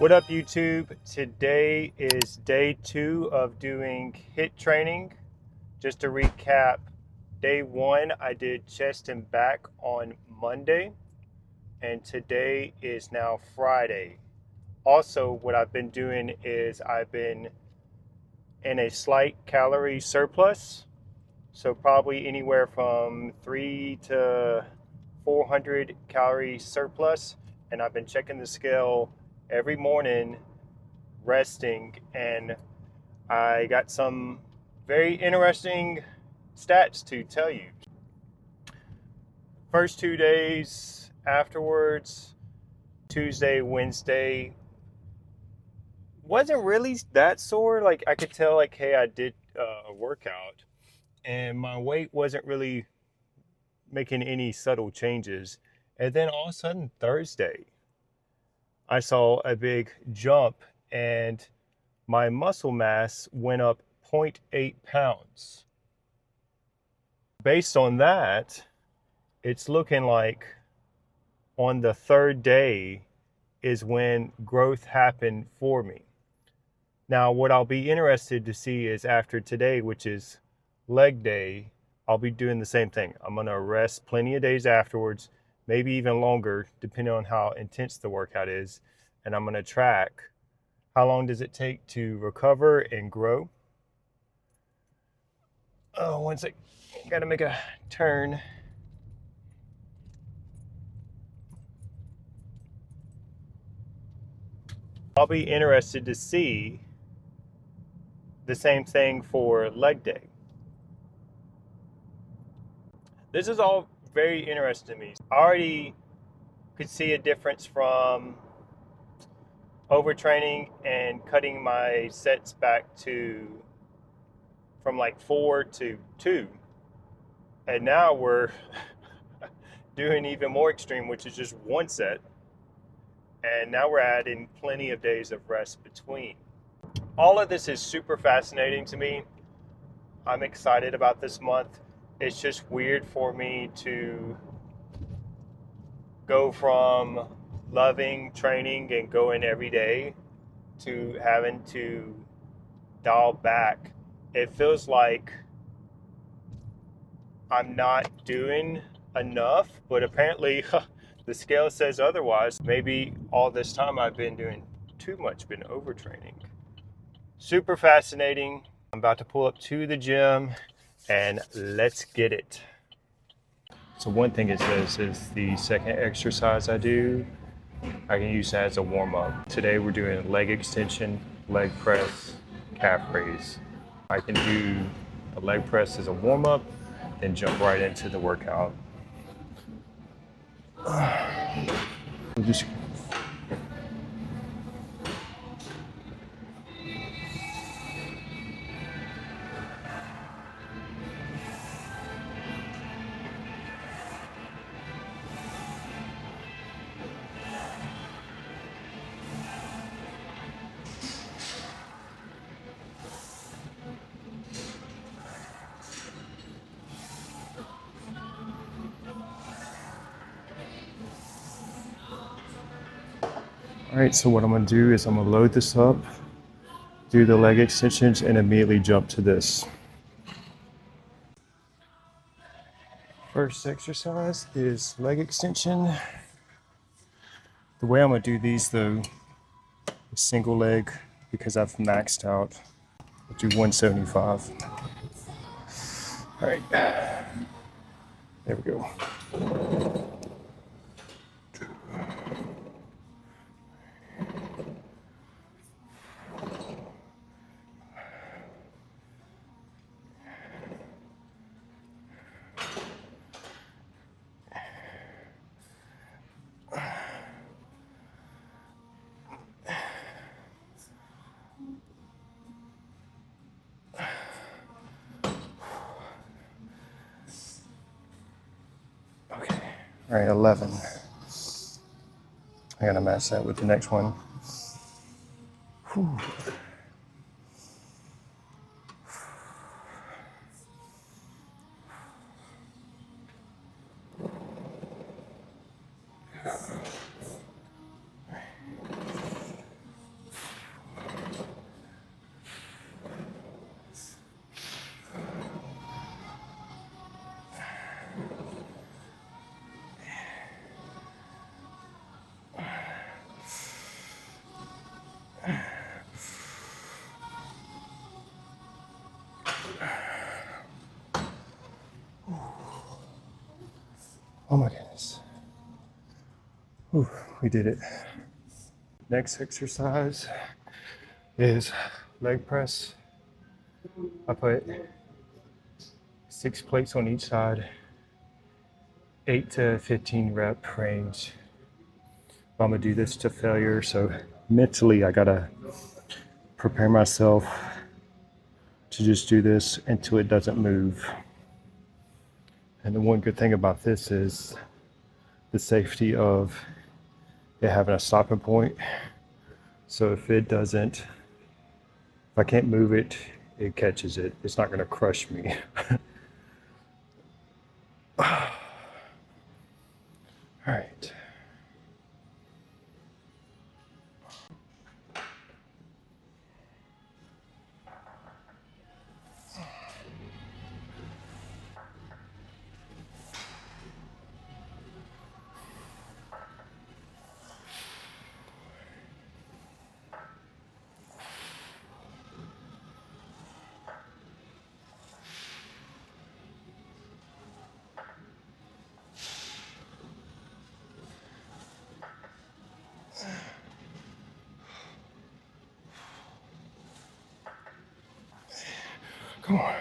What up, YouTube? Today is day 2 of doing HIIT training. Just to recap, day 1 I did chest and back on Monday, and today is now Friday. Also, what I've been doing is I've been in a slight calorie surplus, so probably anywhere from 3 to 400 calorie surplus, and I've been checking the scale every morning, resting, and I got some very interesting stats to tell you. First 2 days afterwards, Tuesday, Wednesday, wasn't really that sore. Like, I could tell, like, hey, I did a workout, and my weight wasn't really making any subtle changes. And then all of a sudden, Thursday, I saw a big jump, and my muscle mass went up 0.8 pounds. Based on that, it's looking like on the 3rd day is when growth happened for me. Now, what I'll be interested to see is after today, which is leg day, I'll be doing the same thing. I'm going to rest plenty of days afterwards, maybe even longer, depending on how intense the workout is. And I'm going to track how long does it take to recover and grow. Oh, one sec. Got to make a turn. I'll be interested to see the same thing for leg day. This is all very interesting to me. I already could see a difference from overtraining and cutting my sets back from like 4 to 2. And now we're doing even more extreme, which is just 1 set. And now we're adding plenty of days of rest between. All of this is super fascinating to me. I'm excited about this month. It's just weird for me to go from loving training and going every day to having to dial back. It feels like I'm not doing enough, but apparently the scale says otherwise. Maybe all this time I've been doing too much, been overtraining. Super fascinating. I'm about to pull up to the gym and let's get it. So one thing it says is the second exercise I do, I can use that as a warm-up. Today we're doing leg extension, leg press, calf raise. I can do a leg press as a warm-up, then jump right into the workout. We'll just All right, so what I'm gonna do is I'm gonna load this up, do the leg extensions, and immediately jump to this. First exercise is leg extension. The way I'm gonna do these though, is single leg, because I've maxed out. I'll do 175. All right, there we go. Okay, all right, 11. I gotta match that with the next one. Whew. Whew, we did it. Next exercise is leg press. I put 6 plates on each side, 8 to 15 rep range. I'm gonna do this to failure, so mentally I gotta prepare myself to just do this until it doesn't move. And the one good thing about this is the safety of it having a stopping point. So if I can't move it, it catches it. It's not gonna crush me. All right. Come on.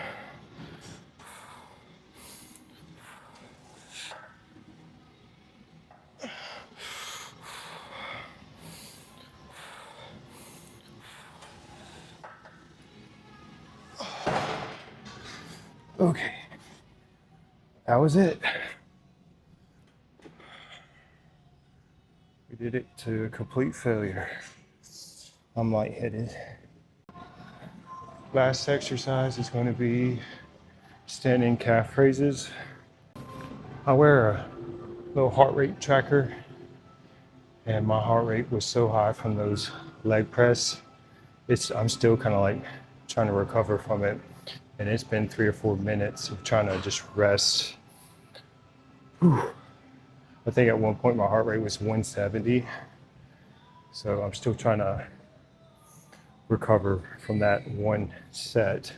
Okay, that was it. We did it to complete failure. I'm lightheaded. Last exercise is going to be standing calf raises. I wear a little heart rate tracker, and my heart rate was so high from those leg press. I'm still kind of like trying to recover from it, and it's been 3 or 4 minutes of trying to just rest. Whew. I think at one point my heart rate was 170, so I'm still trying to recover from that one set.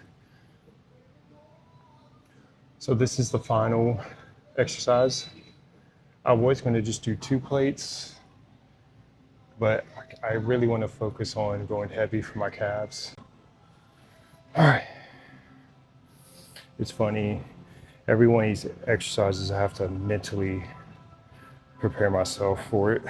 So this is the final exercise. I was going to just do 2 plates, but I really want to focus on going heavy for my calves. All right. It's funny, every one of these exercises I have to mentally prepare myself for it.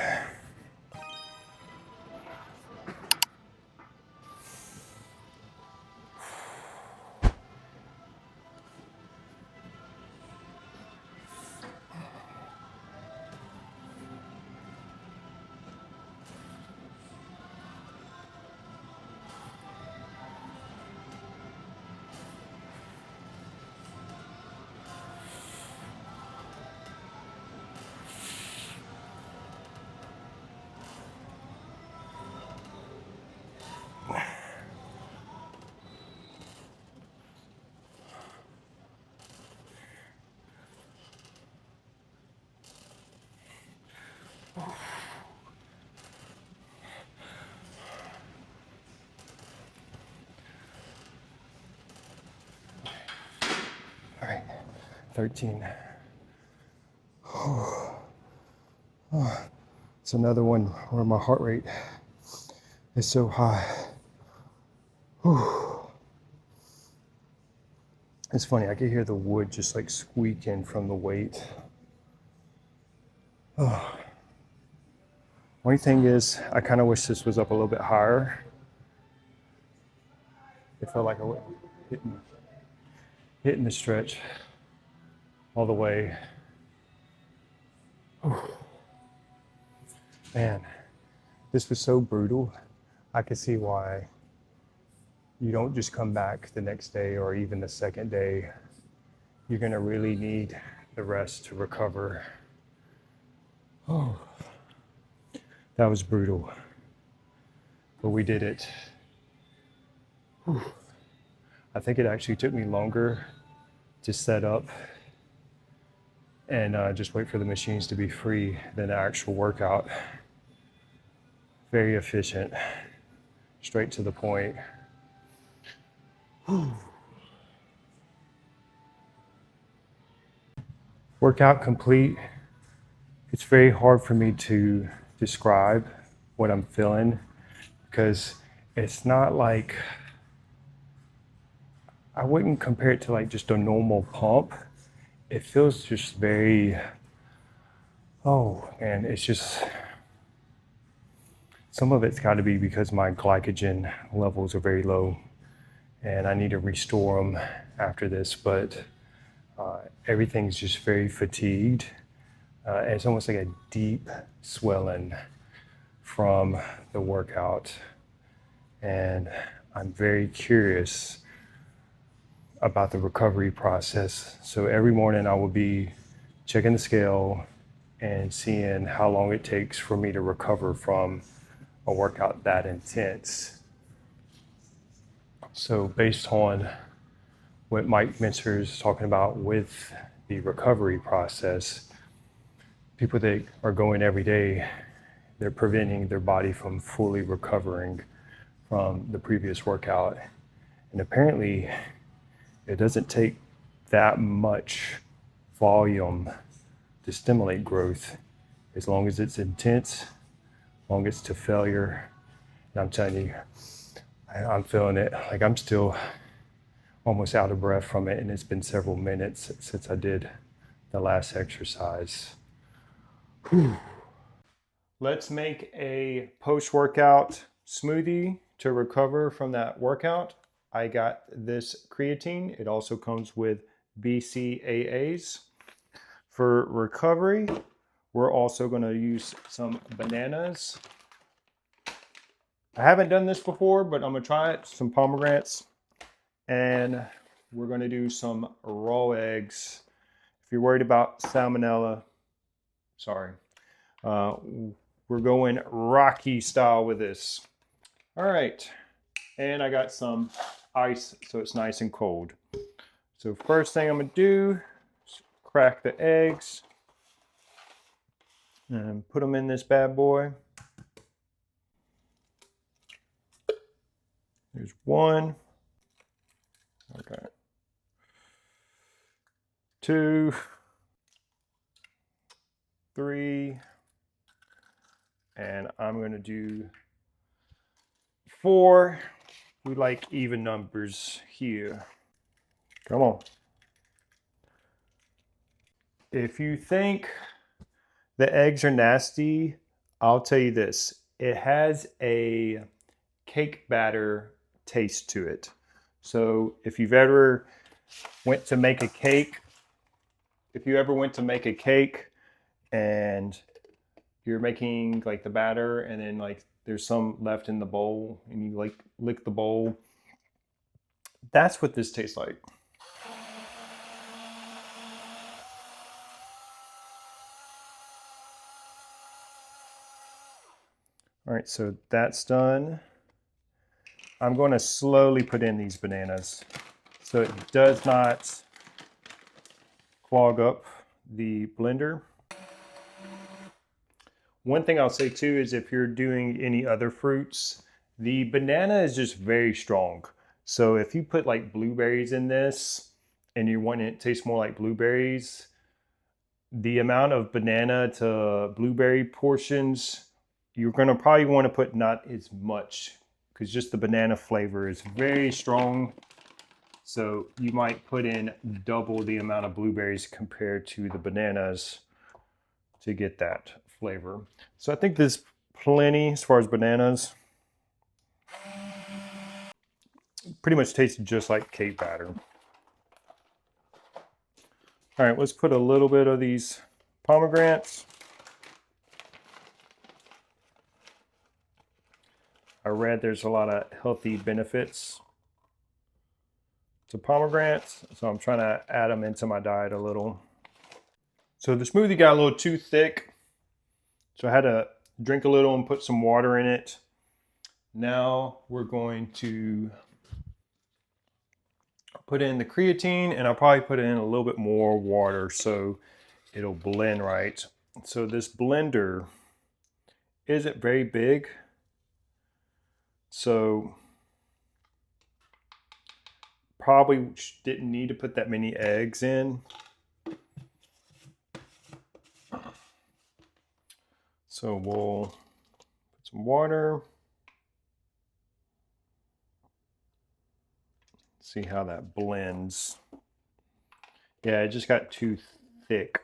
All right, 13. It's another one where my heart rate is so high. It's funny, I can hear the wood just like squeaking from the weight. Only thing is, I kind of wish this was up a little bit higher. It felt like I was hitting the stretch all the way. Man, this was so brutal. I could see why you don't just come back the next day or even the second day. You're gonna really need the rest to recover. Oh, that was brutal, but we did it. Whew. I think it actually took me longer to set up and just wait for the machines to be free than the actual workout. Very efficient, straight to the point. Whew. Workout complete. It's very hard for me to describe what I'm feeling because it's not like, I wouldn't compare it to like just a normal pump. It feels just very, oh man, it's just, some of it's got to be because my glycogen levels are very low and I need to restore them after this, but everything's just very fatigued. It's almost like a deep swelling from the workout. And I'm very curious about the recovery process. So every morning I will be checking the scale and seeing how long it takes for me to recover from a workout that intense. So based on what Mike Mentzer is talking about with the recovery process, people that are going every day, they're preventing their body from fully recovering from the previous workout. And apparently it doesn't take that much volume to stimulate growth as long as it's intense, as long as it's to failure. And I'm telling you, I'm feeling it. Like I'm still almost out of breath from it, and it's been several minutes since I did the last exercise. Whew. Let's make a post-workout smoothie to recover from that workout. I got this creatine. It also comes with BCAAs. For recovery, we're also going to use some bananas. I haven't done this before, but I'm going to try it. Some pomegranates. And we're going to do some raw eggs. If you're worried about salmonella, sorry. We're going Rocky style with this. All right. And I got some ice so it's nice and cold. So first thing I'm going to do is crack the eggs and put them in this bad boy. There's one. Okay. 2, 3, and I'm going to do 4. We like even numbers here. Come on. If you think the eggs are nasty, I'll tell you this. It has a cake batter taste to it. So if you've ever went to make a cake, and you're making like the batter and then like there's some left in the bowl and you like lick the bowl, that's what this tastes like. All right, so that's done. I'm going to slowly put in these bananas so it does not clog up the blender. One thing I'll say too is if you're doing any other fruits, the banana is just very strong. So if you put like blueberries in this and you want it to taste more like blueberries, the amount of banana to blueberry portions, you're going to probably want to put not as much because just the banana flavor is very strong. So you might put in double the amount of blueberries compared to the bananas to get that flavor. So I think there's plenty as far as bananas. Pretty much tastes just like cake batter. All right, let's put a little bit of these pomegranates. I read there's a lot of healthy benefits to pomegranates, so I'm trying to add them into my diet a little. So the smoothie got a little too thick, so I had to drink a little and put some water in it. Now we're going to put in the creatine, and I'll probably put in a little bit more water so it'll blend right. So this blender isn't very big, so probably didn't need to put that many eggs in. So we'll put some water. See how that blends. Yeah, it just got too thick.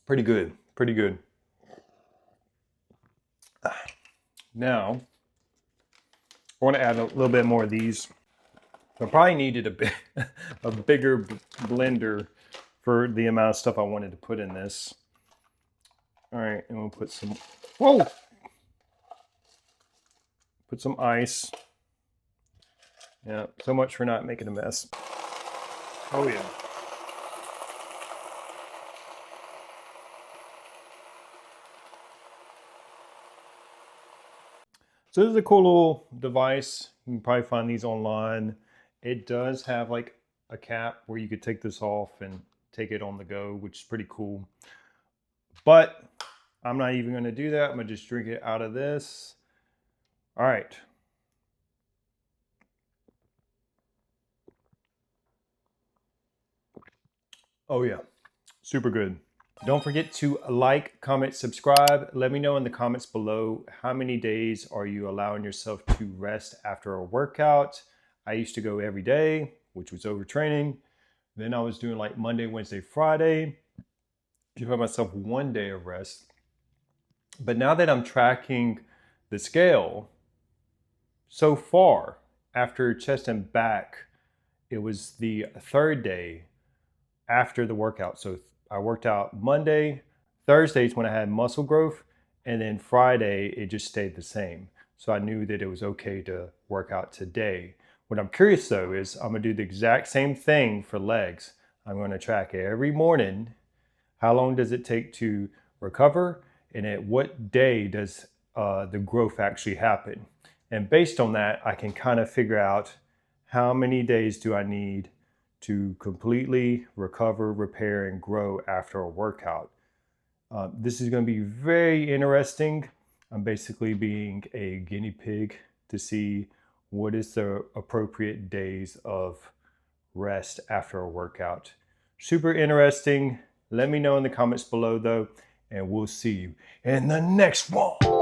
Pretty good, pretty good. Now, I want to add a little bit more of these. I probably needed a bigger blender for the amount of stuff I wanted to put in this. All right, and we'll put some, whoa! Put some ice. Yeah, so much for not making a mess. Oh yeah. So this is a cool little device. You can probably find these online. It does have like a cap where you could take this off and take it on the go, which is pretty cool. But I'm not even gonna do that. I'm gonna just drink it out of this. All right. Oh yeah, super good. Don't forget to like, comment, subscribe. Let me know in the comments below how many days are you allowing yourself to rest after a workout. I used to go every day, which was overtraining. Then I was doing like Monday, Wednesday, Friday. Give myself 1 day of rest. But now that I'm tracking the scale, so far after chest and back, it was the 3rd day after the workout. So I worked out Monday, Thursdays when I had muscle growth, and then Friday it just stayed the same. So I knew that it was okay to work out today. What I'm curious though is I'm gonna do the exact same thing for legs. I'm gonna track every morning how long does it take to recover, and at what day does the growth actually happen. And based on that, I can kind of figure out how many days do I need to completely recover, repair, and grow after a workout. This is going to be very interesting. I'm basically being a guinea pig to see what is the appropriate days of rest after a workout. Super interesting. Let me know in the comments below though, and we'll see you in the next one.